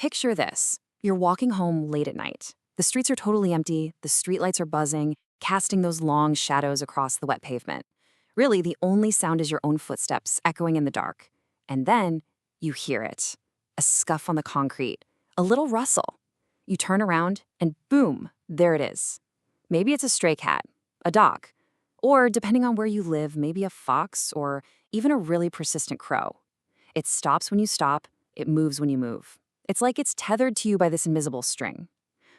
Picture this. You're walking home late at night. The streets are totally empty, the streetlights are buzzing, casting those long shadows across the wet pavement. Really, the only sound is your own footsteps echoing in the dark. And then you hear it. A scuff on the concrete, a little rustle. You turn around and boom, there it is. Maybe it's a stray cat, a dog, or depending on where you live, maybe a fox or even a really persistent crow. It stops when you stop, it moves when you move. It's like it's tethered to you by this invisible string.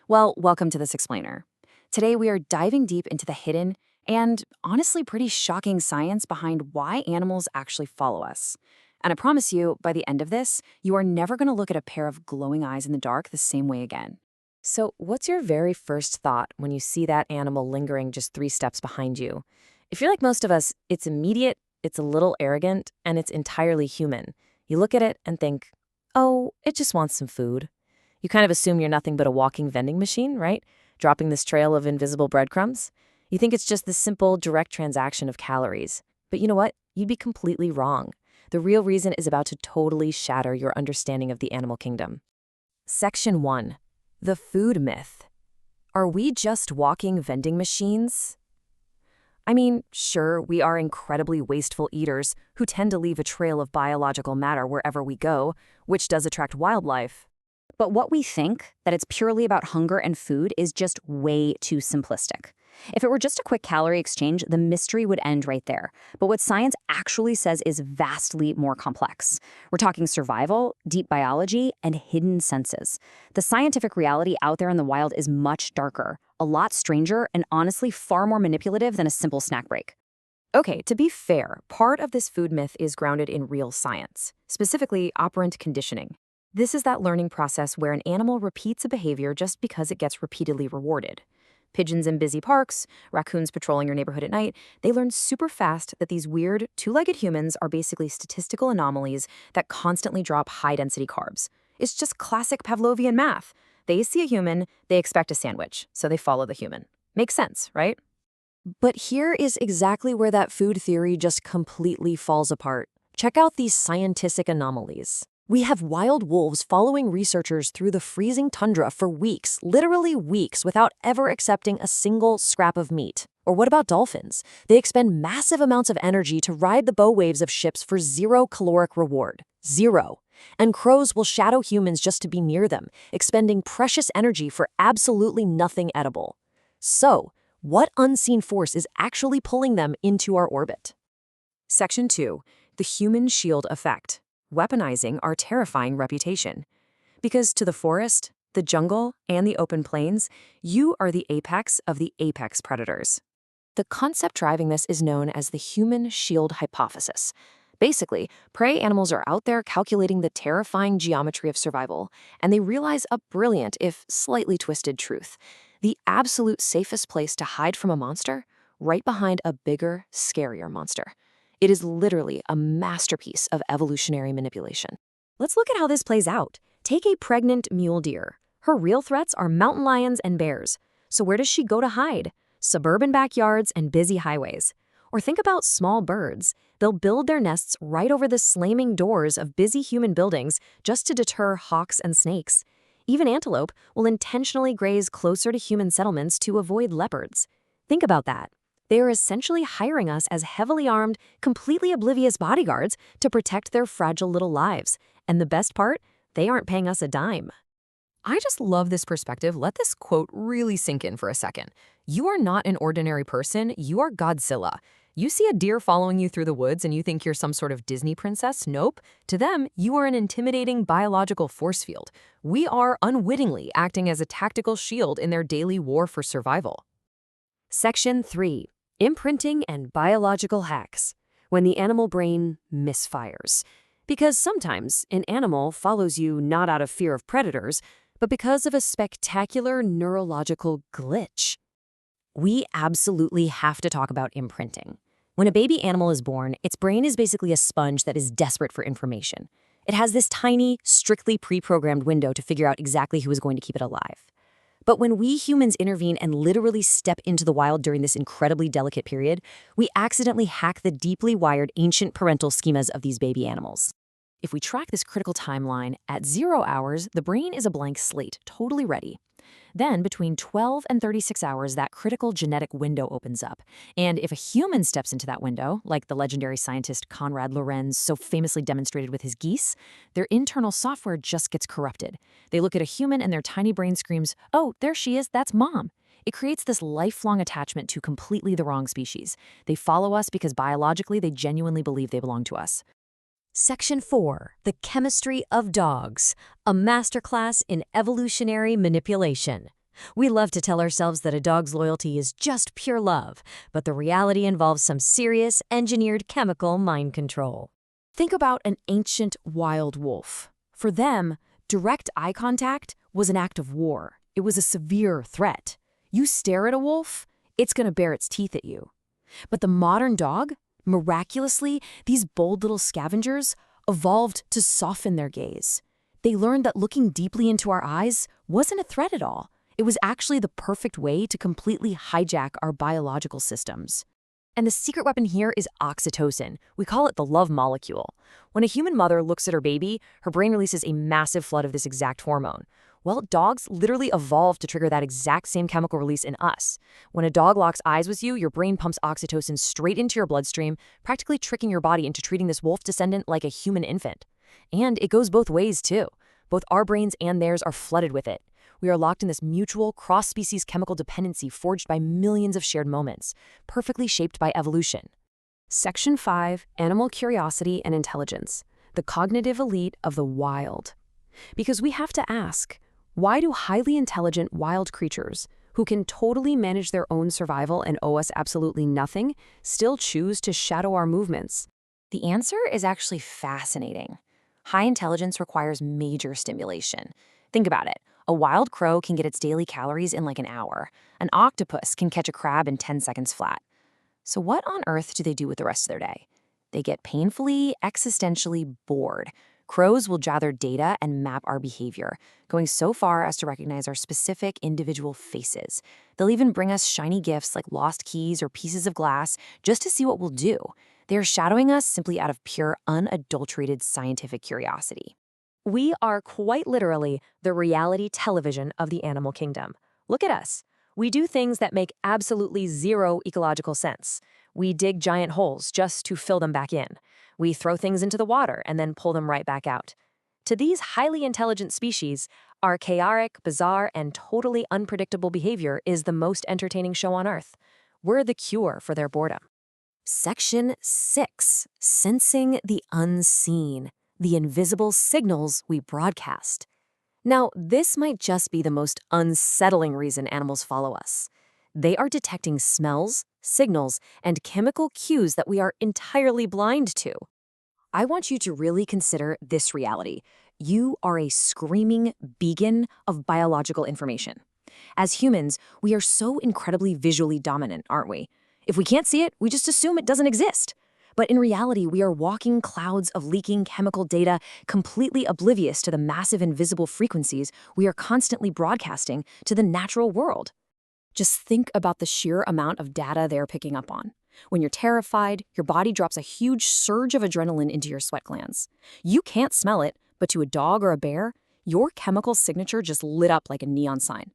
Well, welcome to This Explainer. Today we are diving deep into the hidden and honestly pretty shocking science behind why animals actually follow us. And I promise you, by the end of this, you are never going to look at a pair of glowing eyes in the dark the same way again. So, what's your very first thought when you see that animal lingering just 3 steps behind you? If you're like most of us, it's immediate, it's a little arrogant, and it's entirely human. You look at it and think, oh, it just wants some food. You kind of assume you're nothing but a walking vending machine, right? Dropping this trail of invisible breadcrumbs. You think it's just this simple, direct transaction of calories. But you know what? You'd be completely wrong. The real reason is about to totally shatter your understanding of the animal kingdom. Section 1. The food myth. Are we just walking vending machines? I mean, sure, we are incredibly wasteful eaters who tend to leave a trail of biological matter wherever we go, which does attract wildlife. But what we think, that it's purely about hunger and food, is just way too simplistic. If it were just a quick calorie exchange, the mystery would end right there. But what science actually says is vastly more complex. We're talking survival, deep biology, and hidden senses. The scientific reality out there in the wild is much darker, a lot stranger, and honestly far more manipulative than a simple snack break. Okay, to be fair, part of this food myth is grounded in real science, specifically operant conditioning. This is that learning process where an animal repeats a behavior just because it gets repeatedly rewarded. Pigeons in busy parks, raccoons patrolling your neighborhood at night, they learn super fast that these weird, two-legged humans are basically statistical anomalies that constantly drop high-density carbs. It's just classic Pavlovian math. They see a human, they expect a sandwich, so they follow the human. Makes sense, right? But here is exactly where that food theory just completely falls apart. Check out these scientific anomalies. We have wild wolves following researchers through the freezing tundra for weeks, literally weeks, without ever accepting a single scrap of meat. Or what about dolphins? They expend massive amounts of energy to ride the bow waves of ships for 0 caloric reward. 0. And crows will shadow humans just to be near them, expending precious energy for absolutely nothing edible. So, what unseen force is actually pulling them into our orbit? Section 2. The human shield effect. Weaponizing our terrifying reputation. Because to the forest, the jungle, and the open plains, you are the apex of the apex predators. The concept driving this is known as the human shield hypothesis. Basically, prey animals are out there calculating the terrifying geometry of survival, and they realize a brilliant, if slightly twisted, truth. The absolute safest place to hide from a monster? Right behind a bigger, scarier monster. It is literally a masterpiece of evolutionary manipulation. Let's look at how this plays out. Take a pregnant mule deer. Her real threats are mountain lions and bears. So where does she go to hide? Suburban backyards and busy highways. Or think about small birds. They'll build their nests right over the slamming doors of busy human buildings just to deter hawks and snakes. Even antelope will intentionally graze closer to human settlements to avoid leopards. Think about that. They are essentially hiring us as heavily armed, completely oblivious bodyguards to protect their fragile little lives. And the best part, they aren't paying us a dime. I just love this perspective. Let this quote really sink in for a second. You are not an ordinary person, you are Godzilla. You see a deer following you through the woods and you think you're some sort of Disney princess? Nope. To them, you are an intimidating biological force field. We are unwittingly acting as a tactical shield in their daily war for survival. Section 3. Imprinting and biological hacks. When the animal brain misfires. Because sometimes an animal follows you not out of fear of predators, but because of a spectacular neurological glitch. We absolutely have to talk about imprinting. When a baby animal is born, its brain is basically a sponge that is desperate for information. It has this tiny, strictly pre-programmed window to figure out exactly who is going to keep it alive. But when we humans intervene and literally step into the wild during this incredibly delicate period, we accidentally hack the deeply wired ancient parental schemas of these baby animals. If we track this critical timeline, at 0 hours, the brain is a blank slate, totally ready. Then, between 12 and 36 hours, that critical genetic window opens up. And if a human steps into that window, like the legendary scientist Konrad Lorenz so famously demonstrated with his geese, their internal software just gets corrupted. They look at a human and their tiny brain screams, "Oh, there she is, that's mom." It creates this lifelong attachment to completely the wrong species. They follow us because biologically they genuinely believe they belong to us. Section 4. The Chemistry of Dogs, a masterclass in evolutionary manipulation. We love to tell ourselves that a dog's loyalty is just pure love, but the reality involves some serious, engineered chemical mind control. Think about an ancient wild wolf. For them, direct eye contact was an act of war. It was a severe threat. You stare at a wolf, it's going to bare its teeth at you. But the modern dog? Miraculously, these bold little scavengers evolved to soften their gaze. They learned that looking deeply into our eyes wasn't a threat at all. It was actually the perfect way to completely hijack our biological systems. And the secret weapon here is oxytocin. We call it the love molecule. When a human mother looks at her baby, her brain releases a massive flood of this exact hormone. Well, dogs literally evolved to trigger that exact same chemical release in us. When a dog locks eyes with you, your brain pumps oxytocin straight into your bloodstream, practically tricking your body into treating this wolf descendant like a human infant. And it goes both ways, too. Both our brains and theirs are flooded with it. We are locked in this mutual, cross-species chemical dependency forged by millions of shared moments, perfectly shaped by evolution. Section 5. Animal Curiosity and Intelligence, the cognitive elite of the wild. Because we have to ask, why do highly intelligent wild creatures, who can totally manage their own survival and owe us absolutely nothing, still choose to shadow our movements? The answer is actually fascinating. High intelligence requires major stimulation. Think about it. A wild crow can get its daily calories in like an hour. An octopus can catch a crab in 10 seconds flat. So what on earth do they do with the rest of their day? They get painfully, existentially bored. Crows will gather data and map our behavior, going so far as to recognize our specific individual faces. They'll even bring us shiny gifts like lost keys or pieces of glass just to see what we'll do. They are shadowing us simply out of pure, unadulterated scientific curiosity. We are quite literally the reality television of the animal kingdom. Look at us. We do things that make absolutely zero ecological sense. We dig giant holes just to fill them back in. We throw things into the water and then pull them right back out. To these highly intelligent species, our chaotic, bizarre, and totally unpredictable behavior is the most entertaining show on Earth. We're the cure for their boredom. Section 6. Sensing the unseen, the invisible signals we broadcast. Now, this might just be the most unsettling reason animals follow us. They are detecting smells, signals, and chemical cues that we are entirely blind to. I want you to really consider this reality. You are a screaming beacon of biological information. As humans, we are so incredibly visually dominant, aren't we? If we can't see it, we just assume it doesn't exist. But in reality, we are walking clouds of leaking chemical data, completely oblivious to the massive invisible frequencies we are constantly broadcasting to the natural world. Just think about the sheer amount of data they're picking up on. When you're terrified, your body drops a huge surge of adrenaline into your sweat glands. You can't smell it, but to a dog or a bear, your chemical signature just lit up like a neon sign.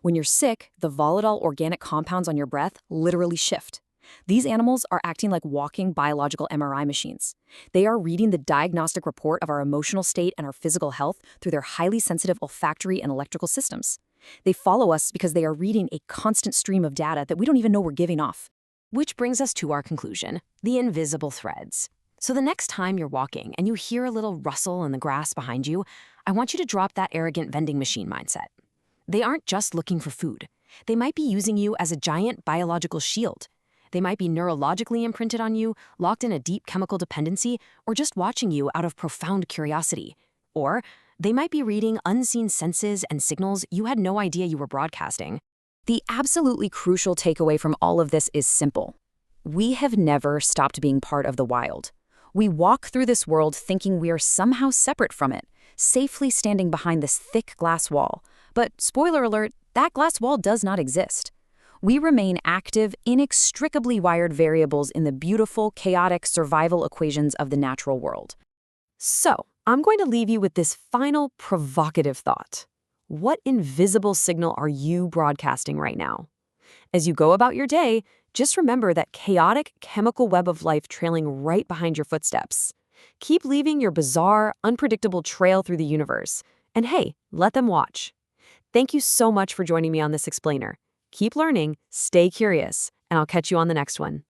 When you're sick, the volatile organic compounds on your breath literally shift. These animals are acting like walking biological MRI machines. They are reading the diagnostic report of our emotional state and our physical health through their highly sensitive olfactory and electrical systems. They follow us because they are reading a constant stream of data that we don't even know we're giving off. Which brings us to our conclusion, the invisible threads. So the next time you're walking and you hear a little rustle in the grass behind you, I want you to drop that arrogant vending machine mindset. They aren't just looking for food. They might be using you as a giant biological shield. They might be neurologically imprinted on you, locked in a deep chemical dependency, or just watching you out of profound curiosity. Or they might be reading unseen senses and signals you had no idea you were broadcasting. The absolutely crucial takeaway from all of this is simple. We have never stopped being part of the wild. We walk through this world thinking we are somehow separate from it, safely standing behind this thick glass wall. But spoiler alert, that glass wall does not exist. We remain active, inextricably wired variables in the beautiful, chaotic survival equations of the natural world. So, I'm going to leave you with this final provocative thought. What invisible signal are you broadcasting right now? As you go about your day, just remember that chaotic chemical web of life trailing right behind your footsteps. Keep leaving your bizarre, unpredictable trail through the universe. And hey, let them watch. Thank you so much for joining me on this explainer. Keep learning, stay curious, and I'll catch you on the next one.